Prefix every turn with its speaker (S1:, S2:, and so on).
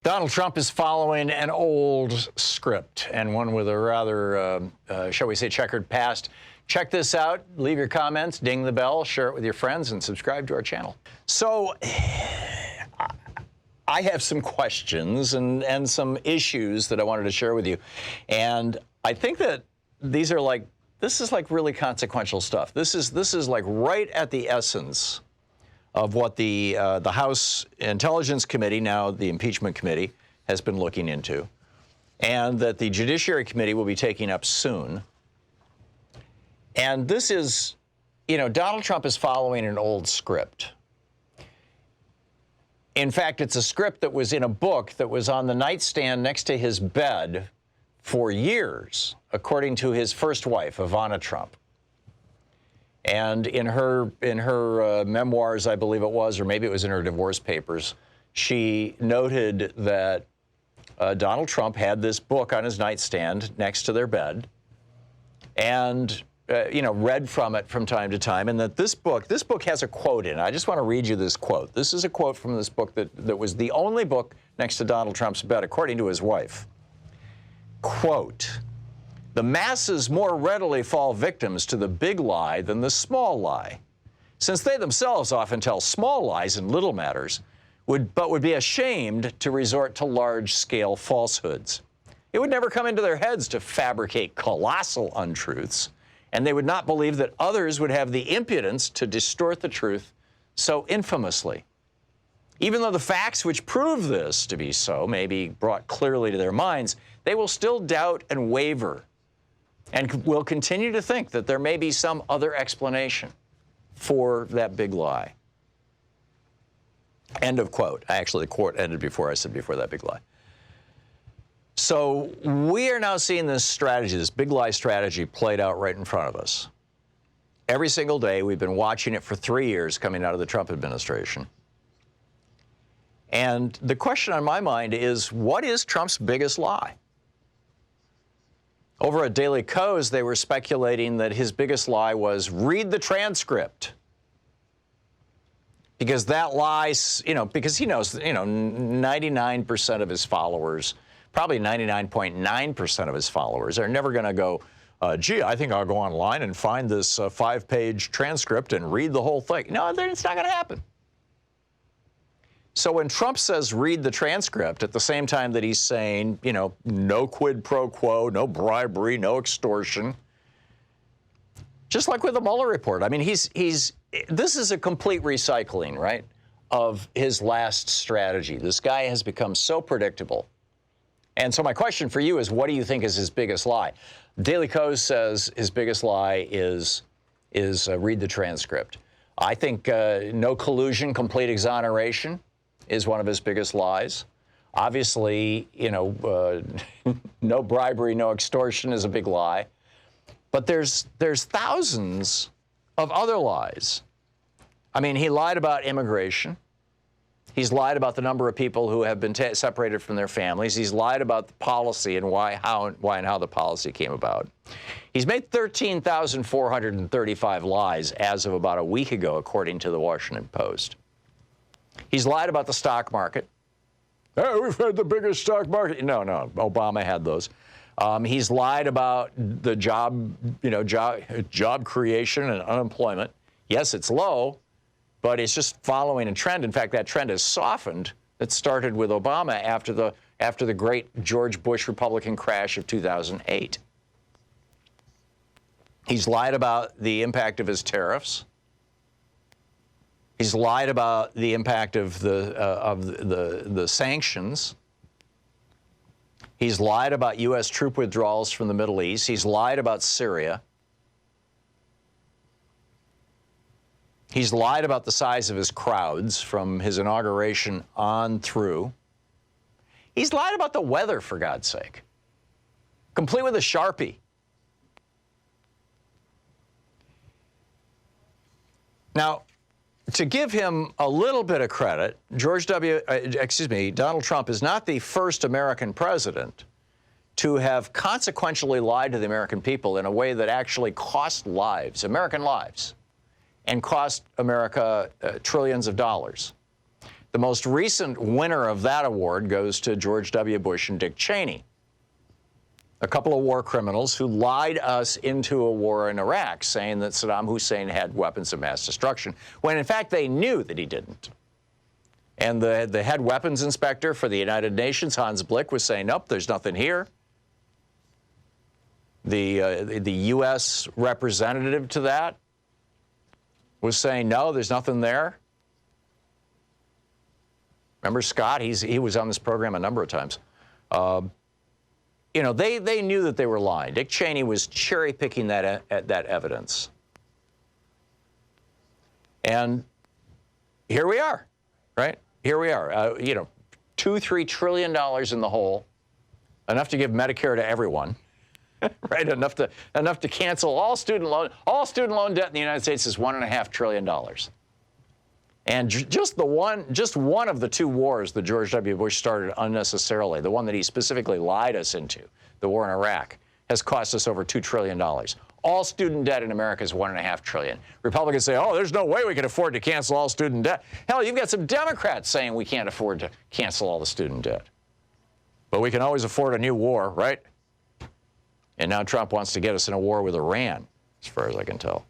S1: Donald Trump is following an old script, and one with a rather, shall we say, checkered past. Check this out. Leave your comments, ding the bell, share it with your friends, and subscribe to our channel. So I have some questions and some issues that I wanted to share with you. And I think that these are like, this is like really consequential stuff. This is like right at the essence of what the House Intelligence Committee, now the Impeachment Committee, has been looking into, and that the Judiciary Committee will be taking up soon. And this is, you know, Donald Trump is following an old script. In fact, it's a script that was in a book that was on the nightstand next to his bed for years, according to his first wife, Ivana Trump. And in her memoirs, I believe it was, or maybe it was in her divorce papers, she noted that Donald Trump had this book on his nightstand next to their bed, and you know, read from it from time to time, and that this book has a quote in it. I just want to read you this quote. This is a quote from this book that was the only book next to Donald Trump's bed, according to his wife. Quote, "The masses more readily fall victims to the big lie than the small lie, since they themselves often tell small lies in little matters, but would be ashamed to resort to large-scale falsehoods. It would never come into their heads to fabricate colossal untruths, and they would not believe that others would have the impudence to distort the truth so infamously. Even though the facts which prove this to be so may be brought clearly to their minds, they will still doubt and waver, and will continue to think that there may be some other explanation for that big lie." End of quote. Actually, the quote ended before I said before that big lie. So we are now seeing this strategy, this big lie strategy, played out right in front of us. Every single day, we've been watching it for 3 years coming out of the Trump administration. And the question on my mind is, what is Trump's biggest lie? Over at Daily Kos, they were speculating that his biggest lie was, read the transcript. Because that lie, you know, because he knows, you know, 99% of his followers, probably 99.9% of his followers are never going to go, gee, I think I'll go online and find this 5-page transcript and read the whole thing. No, it's not going to happen. So when Trump says read the transcript at the same time that he's saying, you know, no quid pro quo, no bribery, no extortion, just like with the Mueller report. I mean, this is a complete recycling, right, of his last strategy. This guy has become so predictable. And so my question for you is, what do you think is his biggest lie? Daily Kos says his biggest lie is read the transcript. I think no collusion, complete exoneration is one of his biggest lies. Obviously, you know, no bribery, no extortion is a big lie. But there's thousands of other lies. I mean, he lied about immigration. He's lied about the number of people who have been separated from their families. He's lied about the policy and why and how the policy came about. He's made 13,435 lies as of about a week ago, according to the Washington Post. He's lied about the stock market. Hey, we've had the biggest stock market. No, Obama had those. He's lied about the job creation and unemployment. Yes, it's low, but it's just following a trend. In fact, that trend has softened. It started with Obama after the great George Bush Republican crash of 2008. He's lied about the impact of his tariffs. He's lied about the impact of the sanctions. He's lied about U.S. troop withdrawals from the Middle East. He's lied about Syria. He's lied about the size of his crowds from his inauguration on through. He's lied about the weather, for God's sake, complete with a Sharpie. Now, to give him a little bit of credit, Donald Trump is not the first American president to have consequentially lied to the American people in a way that actually cost lives, American lives, and cost America trillions of dollars. The most recent winner of that award goes to George W. Bush and Dick Cheney, a couple of war criminals who lied us into a war in Iraq, saying that Saddam Hussein had weapons of mass destruction, when in fact they knew that he didn't. And the head weapons inspector for the United Nations, Hans Blick, was saying, nope, there's nothing here. The U.S. representative to that was saying, no, there's nothing there. Remember Scott? He was on this program a number of times. You know, they knew that they were lying. Dick Cheney was cherry-picking that evidence. And here we are, right? Here we are. You know, $2-3 trillion in the hole, enough to give Medicare to everyone, right? Enough to cancel all student loan debt in the United States is $1.5 trillion. And just one of the two wars that George W. Bush started unnecessarily, the one that he specifically lied us into, the war in Iraq, has cost us over $2 trillion. All student debt in America is $1.5 trillion. Republicans say, oh, there's no way we can afford to cancel all student debt. Hell, you've got some Democrats saying we can't afford to cancel all the student debt. But we can always afford a new war, right? And now Trump wants to get us in a war with Iran, as far as I can tell.